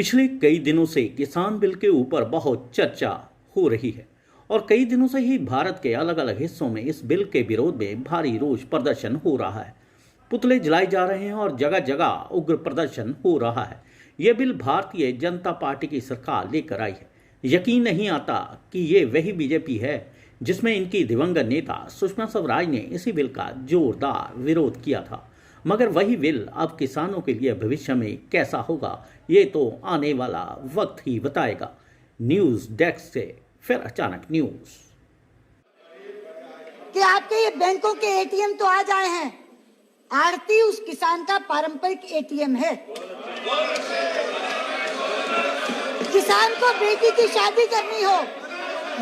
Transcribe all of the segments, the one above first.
पिछले कई दिनों से किसान बिल के ऊपर बहुत चर्चा हो रही है और कई दिनों से ही भारत के अलग अलग हिस्सों में इस बिल के विरोध में भारी रोष प्रदर्शन हो रहा है। पुतले जलाए जा रहे हैं और जगह जगह उग्र प्रदर्शन हो रहा है। यह बिल भारतीय जनता पार्टी की सरकार लेकर आई है। यकीन नहीं आता कि ये वही बीजेपी है जिसमें इनकी दिवंगत नेता सुषमा स्वराज ने इसी बिल का जोरदार विरोध किया था। मगर वही बिल अब किसानों के लिए भविष्य में कैसा होगा, ये तो आने वाला वक्त ही बताएगा। न्यूज डेस्क से फिर अचानक न्यूज कि आपके ये बैंकों के एटीएम तो आ जाए हैं, आरती उस किसान का पारंपरिक एटीएम है। किसान को बेटी की शादी करनी हो,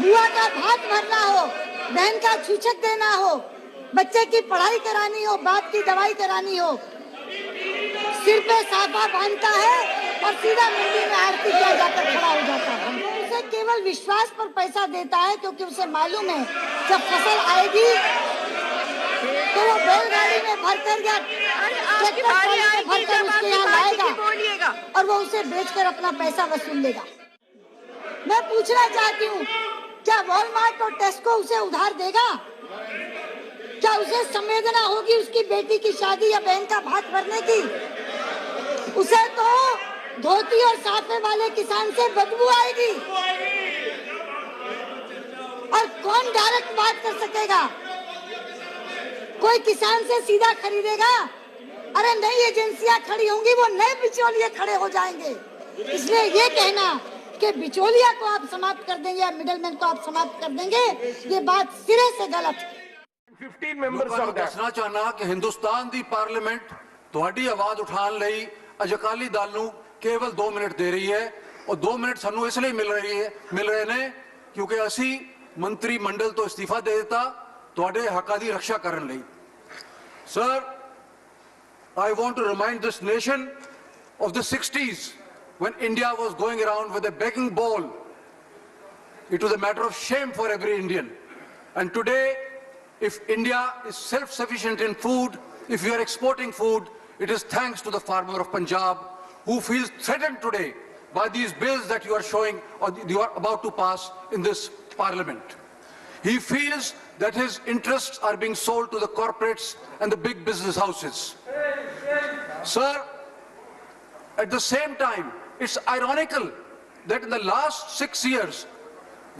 बुआ का भात भरना हो, बहन का छूछक देना हो, बच्चे की पढ़ाई करानी हो, बाप की दवाई करानी हो, सिर पे साफा बांधता है और सीधा मंडी में आरती किया जाकर खड़ा हो जाता है। उसे केवल विश्वास पर पैसा देता है क्योंकि उसे मालूम है जब फसल आएगी तो वो बैलगाड़ी में भरकर या ट्रैक्टर में भरकर उसके यहाँ लाएगा और वो उसे बेचकर अपना पैसा वसूल लेगा। मैं पूछना चाहती हूँ, क्या वॉलमार्ट और टेस्को उसे उधार देगा? क्या उसे संवेदना होगी उसकी बेटी की शादी या बहन का भात भरने की? उसे तो धोती और साफे वाले किसान से बदबू आएगी। और कौन डायरेक्ट बात कर सकेगा? कोई किसान से सीधा खरीदेगा? अरे नई एजेंसियां खड़ी होंगी, वो नए बिचौलिए खड़े हो जाएंगे। इसलिए ये कहना कि बिचौलिया को आप समाप्त कर देंगे या मिडलमैन को आप समाप्त कर देंगे, ये बात सिरे से गलत है। 15 members of ਦੱਸਣਾ ਚਾਹਨਾ ਕਿ ਹਿੰਦੁਸਤਾਨ ਦੀ ਪਾਰਲੀਮੈਂਟ ਤੁਹਾਡੀ ਆਵਾਜ਼ ਉਠਾਉਣ ਲਈ ਅਕਾਲੀ ਦਲ ਨੂੰ ਕੇਵਲ 2 ਮਿੰਟ ਦੇ ਰਹੀ ਹੈ और 2 ਮਿੰਟ ਸਾਨੂੰ ਇਸ ਲਈ ਮਿਲ ਰਹੇ ਨੇ ਕਿਉਂਕਿ ਅਸੀਂ ਮੰਤਰੀ ਮੰਡਲ ਤੋਂ ਅਸਤੀਫਾ ਦੇ ਦਿੱਤਾ ਤੁਹਾਡੇ ਹੱਕਾਂ ਦੀ ਰੱਖਿਆ ਕਰਨ ਲਈ। Sir, I want to remind this nation of the 60s when India was going around with a begging bowl. It was a matter of shame for every Indian. And today, if India is self-sufficient in food, if we are exporting food, it is thanks to the farmer of Punjab who feels threatened today by these bills that you are showing or you are about to pass in this parliament. He feels that his interests are being sold to the corporates and the big business houses. Sir, at the same time, it's ironical that in the last 6 years,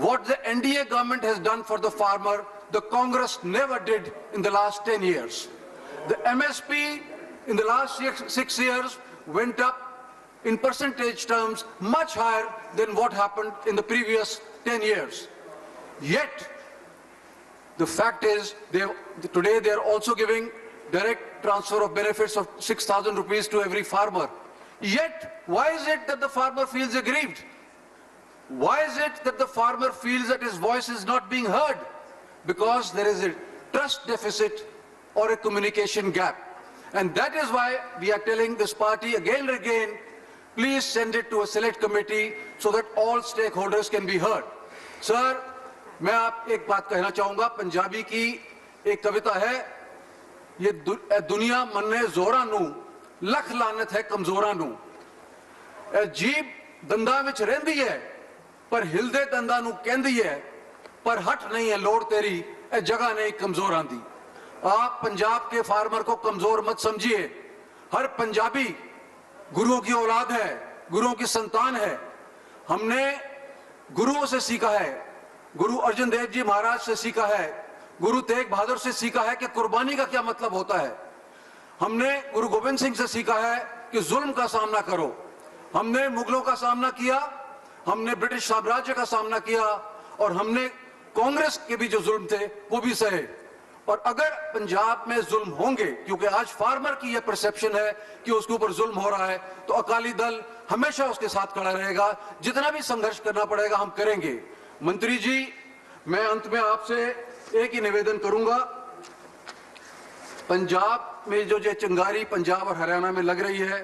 what the NDA government has done for the farmer, the Congress never did in the last 10 years. The MSP in the last 6 years went up in percentage terms much higher than what happened in the previous 10 years. Yet, the fact is, today they are also giving direct transfer of benefits of 6,000 rupees to every farmer. Yet, why is it that the farmer feels aggrieved? Why is it that the farmer feels that his voice is not being heard? Because there is a trust deficit or a communication gap. And that is why we are telling this party again and again, please send it to a select committee so that all stakeholders can be heard. Sir, मैं आप एक बात कहना चाहूंगा, पंजाबी की एक कविता है, ये दुनिया मन्ने जोरा नू लख लानत है कमजोरा नू। जीभ दंदा विच रहिंदी है पर हिलदे दंदा नू कहंदी है पर हट नहीं है लोड़ तेरी ए जगह नहीं कमजोरां दी। आप पंजाब के फार्मर को कमजोर मत समझिए। हर पंजाबी गुरुओं की औलाद है, गुरुओं की संतान है। हमने गुरुओं से सीखा है, गुरु अर्जुन देव जी महाराज से सीखा है, गुरु तेग बहादुर से सीखा है कि कुर्बानी का क्या मतलब होता है। हमने गुरु गोविंद सिंह से सीखा है कि जुल्म का सामना करो। हमने मुगलों का सामना किया, हमने ब्रिटिश साम्राज्य का सामना किया और हमने कांग्रेस के भी जो जुल्म थे वो भी सहे। और अगर पंजाब में जुल्म होंगे, क्योंकि आज फार्मर की यह परसेप्शन है कि उसके ऊपर जुल्म हो रहा है, तो अकाली दल हमेशा उसके साथ खड़ा रहेगा। जितना भी संघर्ष करना पड़ेगा हम करेंगे। मंत्री जी, मैं अंत में आपसे एक ही निवेदन करूंगा, पंजाब में जो चिंगारी पंजाब और हरियाणा में लग रही है,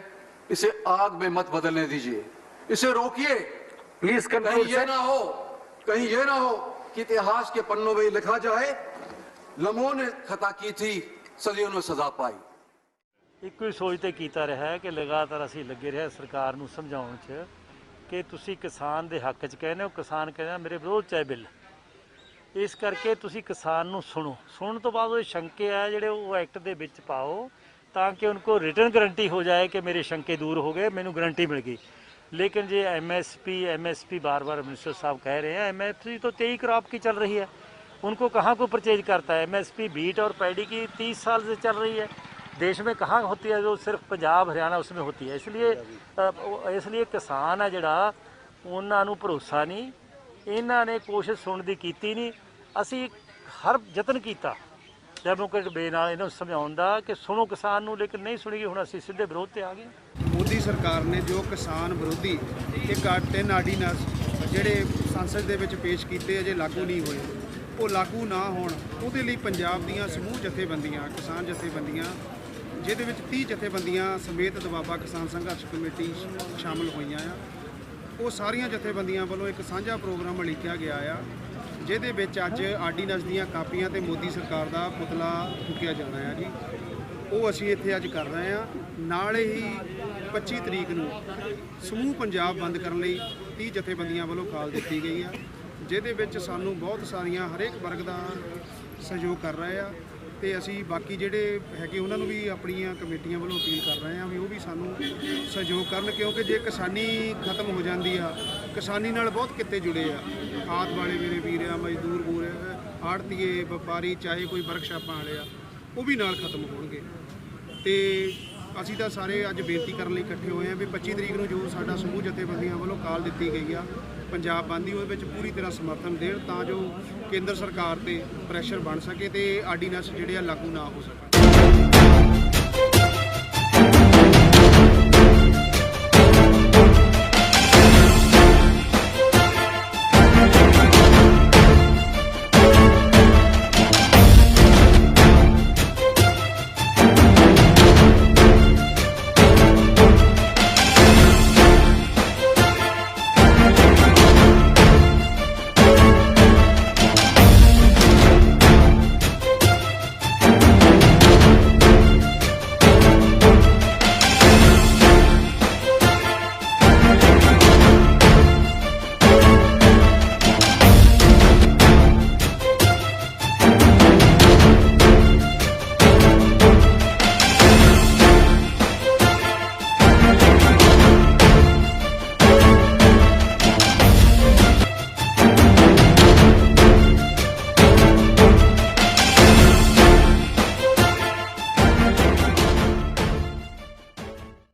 इसे आग में मत बदलने दीजिए, इसे रोकिए। प्लीज कहीं ये ना हो कि इतिहास के पन्नों में लिखा जाए लमो ने खता की थी सदियों ने सजा पाई। ਇੱਕੋ ਹੀ ਸੋਚ ਤੇ ਕੀਤਾ ਰਿਹਾ ਹੈ ਕਿ ਲਗਾਤਾਰ ਅਸੀਂ ਲੱਗੇ ਰਹੇ ਸਰਕਾਰ ਨੂੰ ਸਮਝਾਉਣ 'ਚ ਕਿ ਤੁਸੀਂ ਕਿਸਾਨ ਦੇ ਹੱਕ 'ਚ ਕਹਿੰਦੇ ਹੋ, ਕਿਸਾਨ ਕਹਿੰਦਾ ਮੇਰੇ ਵਿਰੋਧ 'ਚ ਹੈ ਬਿੱਲ। ਇਸ ਕਰਕੇ ਤੁਸੀਂ ਕਿਸਾਨ ਨੂੰ ਸੁਣਨ ਤੋਂ ਬਾਅਦ ਉਹ ਸ਼ੰਕੇ ਆ ਜਿਹੜੇ ਉਹ ਐਕਟ ਦੇ ਵਿੱਚ ਪਾਓ ਤਾਂ ਕਿ ਉनको ਰਿਟਰਨ गारंटी हो जाए कि मेरे शंके दूर हो गए, मैंने गारंटी मिल गई। लेकिन ये एमएसपी बार बार मिनिस्टर साहब कह रहे हैं, एमएसपी तो 23 क्रॉप की चल रही है, उनको कहाँ को परचेज करता है। एमएसपी बीट और पैडी की 30 साल से चल रही है, देश में कहाँ होती है, जो सिर्फ पंजाब हरियाणा उसमें होती है। इसलिए किसान है जिहड़ा उन्हां नूं भरोसा नहीं, इन्हां ने कोशिश सुनने की कीती नहीं। ਅਸੀਂ ਹਰ ਯਤਨ ਕੀਤਾ ਡੈਮੋਕ੍ਰੇਟ ਵੇ ਨਾਲ ਇਹਨਾਂ ਨੂੰ ਸਮਝਾਉਣ ਦਾ ਕਿ ਸੁਣੋ ਕਿਸਾਨ ਨੂੰ, ਲੇਕਿਨ ਨਹੀਂ ਸੁਣੀ ਗਈ। ਹੁਣ ਅਸੀਂ ਸਿੱਧੇ ਵਿਰੋਧ ਤੇ ਆ ਗਏ। ਮੋਦੀ ਸਰਕਾਰ ਨੇ ਜੋ ਕਿਸਾਨ ਵਿਰੋਧੀ ਇੱਕ 3 ਆਰਡੀਨੈਂਸ ਜਿਹੜੇ ਸੰਸਦ ਦੇ ਵਿੱਚ ਪੇਸ਼ ਕੀਤੇ ਅਜੇ ਲਾਗੂ ਨਹੀਂ ਹੋਏ, ਉਹ ਲਾਗੂ ਨਾ ਹੋਣ ਉਹਦੇ ਲਈ ਪੰਜਾਬ ਦੀਆਂ ਸਮੂਹ ਜਥੇਬੰਦੀਆਂ, ਕਿਸਾਨ ਜਥੇਬੰਦੀਆਂ, ਜਿਹਦੇ ਵਿੱਚ 30 ਜਥੇਬੰਦੀਆਂ ਸਮੇਤ ਦੁਆਬਾ ਕਿਸਾਨ ਸੰਘਰਸ਼ ਕਮੇਟੀ ਸ਼ਾਮਲ ਹੋਈਆਂ ਆ, ਉਹ ਸਾਰੀਆਂ ਜਥੇਬੰਦੀਆਂ ਵੱਲੋਂ ਇੱਕ ਸਾਂਝਾ ਪ੍ਰੋਗਰਾਮ ਉਲੀਕਿਆ ਗਿਆ ਆ, ਜਿਹਦੇ ਵਿੱਚ ਅੱਜ ਆਰਡੀਨੈਂਸ ਦੀਆਂ ਕਾਪੀਆਂ ਤੇ ਮੋਦੀ ਸਰਕਾਰ ਦਾ ਪੁਤਲਾ ਫੂਕਿਆ ਜਾਣਾ ਹੈ ਜੀ। ਉਹ ਅਸੀਂ ਇੱਥੇ ਅੱਜ ਕਰ ਰਹੇ ਹਾਂ। ਨਾਲ ਹੀ 25 ਤਰੀਕ ਨੂੰ ਸਮੂਹ ਪੰਜਾਬ ਬੰਦ ਕਰਨ ਲਈ 30 ਜਥੇਬੰਦੀਆਂ ਵੱਲੋਂ ਕਾਲ ਦਿੱਤੀ ਗਈ ਆ, ਜਿਹਦੇ ਵਿੱਚ ਸਾਨੂੰ ਬਹੁਤ ਸਾਰੀਆਂ ਹਰੇਕ ਵਰਗ ਦਾ ਸਹਿਯੋਗ ਕਰ ਰਹੇ ਆ ਤੇ ਅਸੀਂ ਬਾਕੀ ਜਿਹੜੇ ਹੈਗੇ ਉਹਨਾਂ ਨੂੰ ਵੀ ਆਪਣੀਆਂ ਕਮੇਟੀਆਂ ਵੱਲੋਂ ਅਪੀਲ ਕਰ ਰਹੇ ਹਾਂ ਵੀ ਉਹ ਵੀ ਸਾਨੂੰ ਸਹਿਯੋਗ ਕਰਨ, ਕਿਉਂਕਿ ਜੇ ਕਿਸਾਨੀ ਖਤਮ ਹੋ ਜਾਂਦੀ ਆ, ਕਿਸਾਨੀ ਨਾਲ ਬਹੁਤ ਕਿੱਤੇ ਜੁੜੇ ਆ, ਖਾਦ ਵਾਲੇ ਮੇਰੇ ਵੀਰ ਆ, ਮਜ਼ਦੂਰ ਬੂਰ ਆੜਤੀਏ, ਵਪਾਰੀ, ਚਾਹੇ ਕੋਈ ਵਰਕਸ਼ਾਪਾਂ ਵਾਲੇ ਆ, ਉਹ ਵੀ ਨਾਲ ਖਤਮ ਹੋਣਗੇ। ਤੇ ਅਸੀਂ ਤਾਂ ਸਾਰੇ ਅੱਜ ਬੇਨਤੀ ਕਰਨ ਲਈ ਇਕੱਠੇ ਹੋਏ ਹਾਂ ਵੀ 25 ਤਰੀਕ ਨੂੰ ਜੋ ਸਾਡਾ ਸਮੂਹ ਜਥੇਬੰਦੀਆਂ ਵੱਲੋਂ ਕਾਲ ਦਿੱਤੀ ਗਈ ਆ ਪੰਜਾਬ ਬੰਦ ਦੀ, ਉਹਦੇ ਵਿੱਚ ਪੂਰੀ ਤਰ੍ਹਾਂ ਸਮਰਥਨ ਦੇਣ ਤਾਂ ਜੋ ਕੇਂਦਰ ਸਰਕਾਰ ਤੇ ਪ੍ਰੈਸ਼ਰ ਬਣ ਸਕੇ ਤੇ ਆਰਡੀਨੈਂਸ ਜਿਹੜੇ ਆ ਲਾਗੂ ਨਾ ਹੋ ਸਕਣ।